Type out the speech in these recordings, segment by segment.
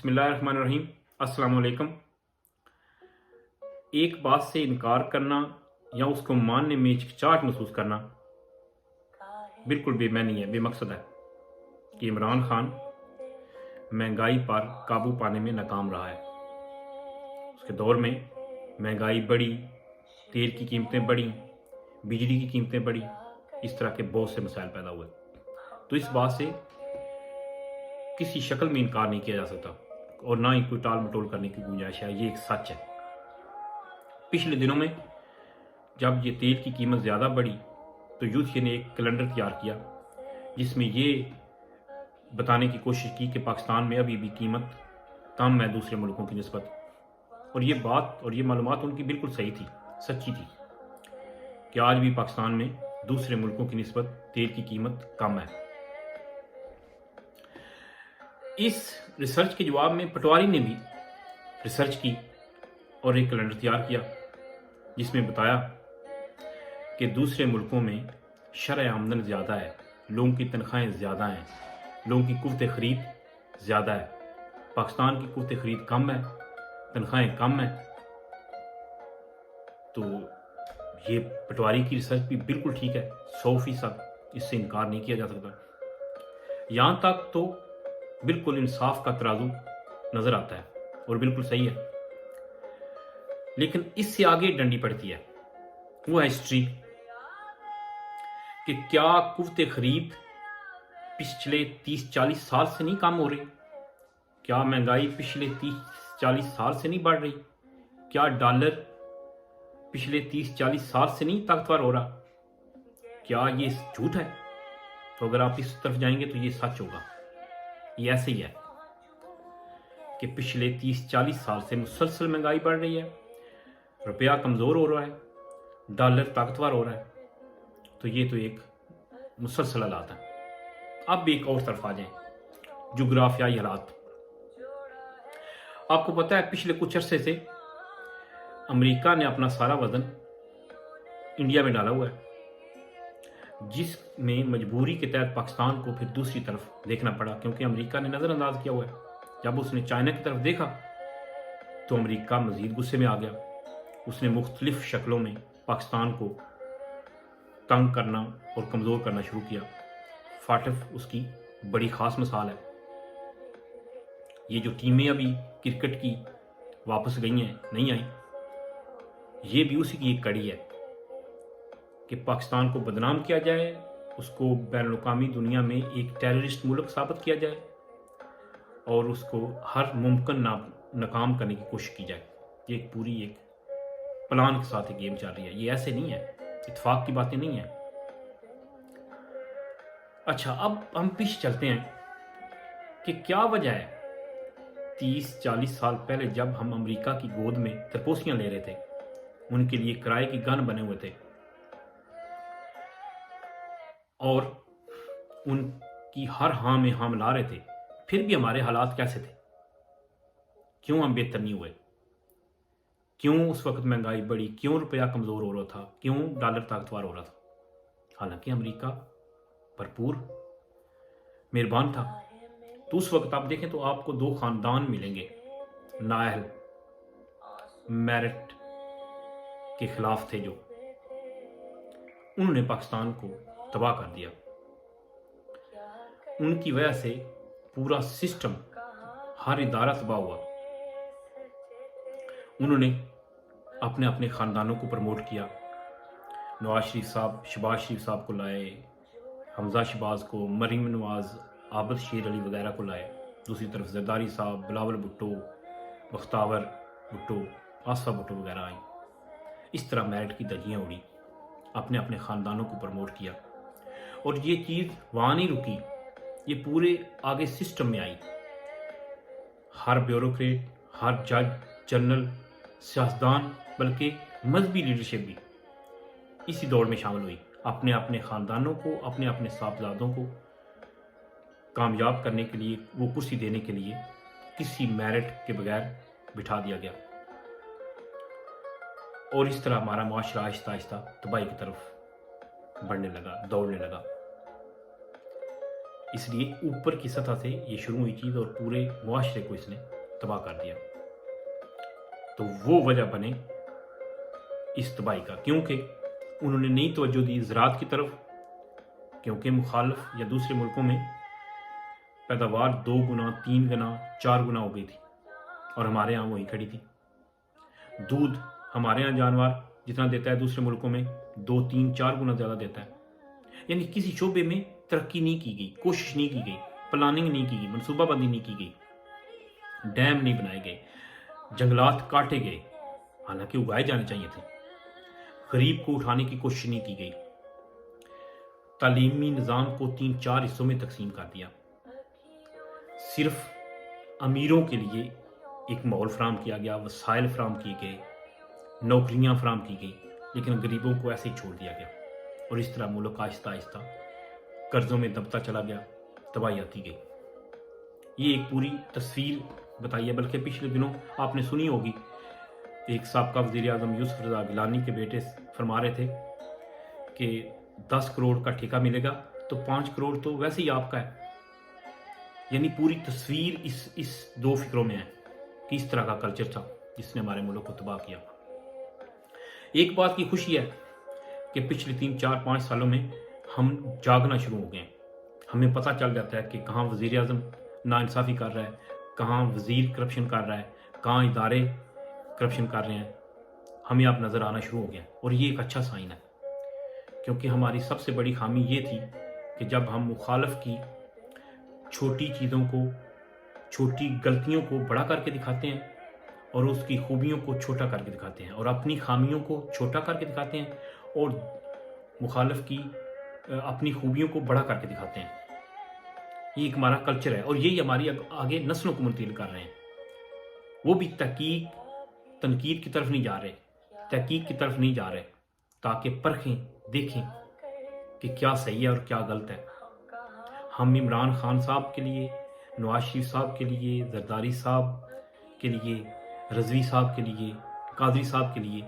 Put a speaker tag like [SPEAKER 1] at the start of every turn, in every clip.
[SPEAKER 1] बिस्मिल्लाहिर्रहमानिर्रहीम। अस्सलाम वालेकुम। एक बात से इनकार करना या उसको मानने में हिचकिचाहट महसूस करना बिल्कुल बेमैनी है, बेमकसद है कि इमरान खान महंगाई पर काबू पाने में नाकाम रहा है। उसके दौर में महंगाई बढ़ी, तेल की कीमतें बढ़ी, बिजली की कीमतें बढ़ी, इस तरह के बहुत से मसाइल पैदा हुए। तो इस बात से किसी शक्ल में इनकार नहीं किया जा सकता और ना ही कोई टाल मटोल करने की गुंजाइश है। ये एक सच है। पिछले दिनों में जब ये तेल की कीमत ज़्यादा बढ़ी तो यूथ ने एक कैलेंडर तैयार किया जिसमें ये बताने की कोशिश की कि पाकिस्तान में अभी भी कीमत कम है दूसरे मुल्कों की निस्बत। और ये बात और ये मालूमात उनकी बिल्कुल सही थी, सच्ची थी कि आज भी पाकिस्तान में दूसरे मुल्कों की निस्बत तेल की कीमत कम है। इस रिसर्च के जवाब में पटवारी ने भी रिसर्च की और एक कैलेंडर तैयार किया जिसमें बताया कि दूसरे मुल्कों में शरह आमदन ज़्यादा है, लोगों की तनख्वाहें ज़्यादा हैं, लोगों की कुव्वत ख़रीद ज़्यादा है। पाकिस्तान की कुव्वत ख़रीद कम है, तनख्वाहें कम हैं। तो ये पटवारी की रिसर्च भी बिल्कुल ठीक है, 100%, इससे इनकार नहीं किया जा सकता। यहाँ तक तो बिल्कुल इंसाफ का तराजू नज़र आता है और बिल्कुल सही है। लेकिन इससे आगे डंडी पड़ती है, वो है हिस्ट्री कि क्या कुव्वत ख़रीद पिछले 30-40 साल से नहीं कम हो रही? क्या महंगाई पिछले 30-40 साल से नहीं बढ़ रही? क्या डॉलर पिछले 30-40 साल से नहीं ताकतवर हो रहा? क्या ये झूठ है? तो अगर आप इस तरफ जाएंगे तो ये सच होगा। ये ऐसे ही है कि पिछले 30-40 साल से मुसलसल महंगाई बढ़ रही है, रुपया कमज़ोर हो रहा है, डॉलर ताकतवर हो रहा है। तो ये तो एक मुसलसल हालात है। अब एक और तरफ आ जाएं, जुग्राफियाई हालात। आपको पता है पिछले कुछ अरसे से अमेरिका ने अपना सारा वजन इंडिया में डाला हुआ है, जिसमें मजबूरी के तहत पाकिस्तान को फिर दूसरी तरफ देखना पड़ा क्योंकि अमेरिका ने नज़रअंदाज किया हुआ है। जब उसने चाइना की तरफ देखा तो अमेरिका मज़ीद गुस्से में आ गया। उसने मुख्तलिफ शक्लों में पाकिस्तान को तंग करना और कमज़ोर करना शुरू किया। फाटफ उसकी बड़ी ख़ास मिसाल है। ये जो टीमें अभी क्रिकेट की वापस गई हैं, नहीं आई, ये भी उसी की एक कड़ी है कि पाकिस्तान को बदनाम किया जाए, उसको बैनुल-अक़वामी दुनिया में एक टेररिस्ट मुल्क साबित किया जाए और उसको हर मुमकिन नाकाम करने की कोशिश की जाए। ये एक पूरी एक प्लान के साथ एक गेम चल रही है। ये ऐसे नहीं है, इत्तेफाक की बातें नहीं है। अच्छा, अब हम पीछे चलते हैं कि क्या वजह है 30-40 साल पहले जब हम अमेरिका की गोद में तरपोसियां ले रहे थे, उनके लिए किराए की गन बने हुए थे और उनकी हर हाँ में हाँ मिला रहे थे, फिर भी हमारे हालात कैसे थे? क्यों हम बेहतर नहीं हुए? क्यों उस वक्त महंगाई बढ़ी? क्यों रुपया कमज़ोर हो रहा था? क्यों डॉलर ताकतवर हो रहा था? हालांकि अमेरिका भरपूर मेहरबान था। तो उस वक्त आप देखें तो आपको दो ख़ानदान मिलेंगे, नाअहल मेरिट के खिलाफ थे, जो उन्होंने पाकिस्तान को तबाह कर दिया। उनकी वजह से पूरा सिस्टम, हर इदारा तबाह हुआ। उन्होंने अपने अपने ख़ानदानों को प्रमोट किया। नवाज शरीफ साहब, शहबाज शरीफ साहब को लाए, हमजा शहबाज को, मरीम नवाज, आबद शेर अली वगैरह को लाए। दूसरी तरफ जरदारी साहब, बिलावल भुट्टो, बख्तावर भुट्टो, आसफा भुट्टो वगैरह आई। इस तरह मेरिट की धज्जियाँ उड़ी, अपने अपने ख़ानदानों को प्रमोट किया। और ये चीज़ वहाँ नहीं रुकी, ये पूरे आगे सिस्टम में आई। हर ब्यूरोक्रेट, हर जज, जनरल, सियासतदान, बल्कि मजहबी लीडरशिप भी इसी दौड़ में शामिल हुई। अपने अपने ख़ानदानों को, अपने अपने साहबजादों को कामयाब करने के लिए, वो कुर्सी देने के लिए किसी मेरिट के बगैर बिठा दिया गया। और इस तरह हमारा माशरा आहिस्ता आहिस्ता तबाही की तरफ बढ़ने लगा, दौड़ने लगा। اس لیے اوپر کی سطح سے یہ شروع ہوئی چیز اور پورے معاشرے کو اس نے تباہ کر دیا. تو وہ وجہ بنے اس تباہی کا، کیونکہ انہوں نے نہیں توجہ دی زراعت کی طرف، کیونکہ مخالف یا دوسرے ملکوں میں پیداوار 2 گنا 3 گنا 4 گنا ہو گئی تھی اور ہمارے ہاں وہی کھڑی تھی. دودھ ہمارے ہاں جانور جتنا دیتا ہے دوسرے ملکوں میں 2 3 4 گنا زیادہ دیتا ہے. یعنی کسی شعبے میں ترقی نہیں کی گئی، کوشش نہیں کی گئی، پلاننگ نہیں کی گئی، منصوبہ بندی نہیں کی گئی، ڈیم نہیں بنائے گئے، جنگلات کاٹے گئے حالانکہ اگائے جانے چاہیے تھے، غریب کو اٹھانے کی کوشش نہیں کی گئی، تعلیمی نظام کو 3 4 حصوں میں تقسیم کر دیا، صرف امیروں کے لیے ایک ماحول فراہم کیا گیا، وسائل فراہم کیے گئے، نوکریاں فراہم کی گئی، لیکن غریبوں کو ایسے ہی چھوڑ دیا گیا اور اس طرح ملک آہستہ آہستہ قرضوں میں دبتا چلا گیا، تباہی آتی گئی. یہ ایک پوری تصویر بتائی ہے. بلکہ پچھلے دنوں آپ نے سنی ہوگی ایک سابقہ وزیر اعظم یوسف رضا گیلانی کے بیٹے فرما رہے تھے کہ 10 کروڑ کا ٹھیکہ ملے گا تو 5 کروڑ تو ویسے ہی آپ کا ہے. یعنی پوری تصویر اس 2 فکروں میں ہے کہ اس طرح کا کلچر تھا جس نے ہمارے ملک کو تباہ کیا. ایک بات کی خوشی ہے کہ پچھلے 3 4 5 سالوں میں ہم جاگنا شروع ہو گئے ہیں. ہمیں پتہ چل جاتا ہے کہ کہاں وزیر اعظم ناانصافی کر رہا ہے، کہاں وزیر کرپشن کر رہا ہے، کہاں ادارے کرپشن کر رہے ہیں. ہمیں اب نظر آنا شروع ہو گیا اور یہ ایک اچھا سائن ہے، کیونکہ ہماری سب سے بڑی خامی یہ تھی کہ جب ہم مخالف کی چھوٹی چیزوں کو، چھوٹی غلطیوں کو بڑا کر کے دکھاتے ہیں اور اس کی خوبیوں کو چھوٹا کر کے دکھاتے ہیں، اور اپنی خامیوں کو چھوٹا کر کے دکھاتے ہیں اور مخالف کی اپنی خوبیوں کو بڑا کر کے دکھاتے ہیں. یہ ایک ہمارا کلچر ہے اور یہی ہماری آگے نسلوں کو منتقل کر رہے ہیں. وہ بھی تحقیق تنقید کی طرف نہیں جا رہے، تحقیق کی طرف نہیں جا رہے تاکہ پرکھیں، دیکھیں کہ کیا صحیح ہے اور کیا غلط ہے. ہم عمران خان صاحب کے لیے، نواز شریف صاحب کے لیے، زرداری صاحب کے لیے، رضوی صاحب کے لیے، قادری صاحب کے لیے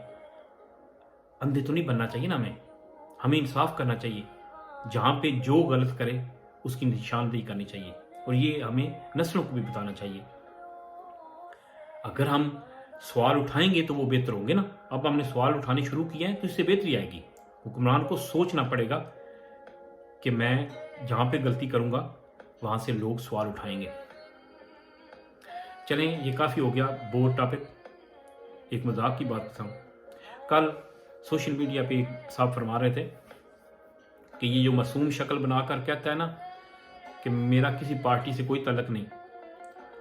[SPEAKER 1] اندھے تو نہیں بننا چاہیے نا. ہمیں انصاف کرنا چاہیے. جہاں پہ جو غلط کرے اس کی نشاندہی کرنی چاہیے اور یہ ہمیں نسلوں کو بھی بتانا چاہیے. اگر ہم سوال اٹھائیں گے تو وہ بہتر ہوں گے نا. اب ہم نے سوال اٹھانے شروع کیے ہیں تو اس سے بہتری آئے گی. حکمران کو سوچنا پڑے گا کہ میں جہاں پہ غلطی کروں گا وہاں سے لوگ سوال اٹھائیں گے. چلیں یہ کافی ہو گیا بور ٹاپک. ایک مذاق کی بات تھا. کل سوشل میڈیا پہ ایک صاحب فرما رہے تھے کہ یہ جو معصوم شکل بنا کر کہتا ہے نا کہ میرا کسی پارٹی سے کوئی تعلق نہیں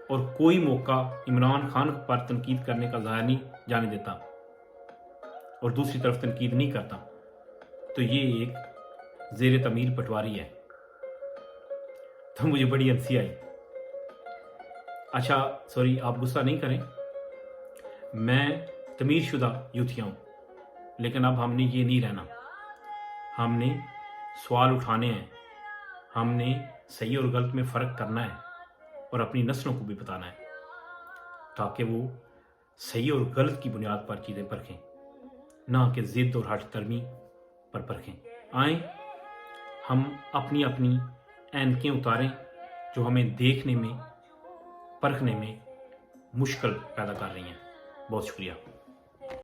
[SPEAKER 1] اور کوئی موقع عمران خان پر تنقید کرنے کا ضائع نہیں جانے دیتا اور دوسری طرف تنقید نہیں کرتا، تو یہ ایک زیر تعمیر پٹواری ہے. تو مجھے بڑی ہنسی آئی. اچھا سوری، آپ غصہ نہیں کریں، میں تعمیر شدہ یوتھیا ہوں، لیکن اب ہم نے یہ نہیں رہنا. ہم نے سوال اٹھانے ہیں، ہم نے صحیح اور غلط میں فرق کرنا ہے اور اپنی نسلوں کو بھی بتانا ہے تاکہ وہ صحیح اور غلط کی بنیاد پر چیزیں پرکھیں، نہ کہ ضد اور ہٹ درمی پر پرکھیں. آئیں ہم اپنی اپنی اینکیں اتاریں جو ہمیں دیکھنے میں، پرکھنے میں مشکل پیدا کر رہی ہیں. بہت شکریہ.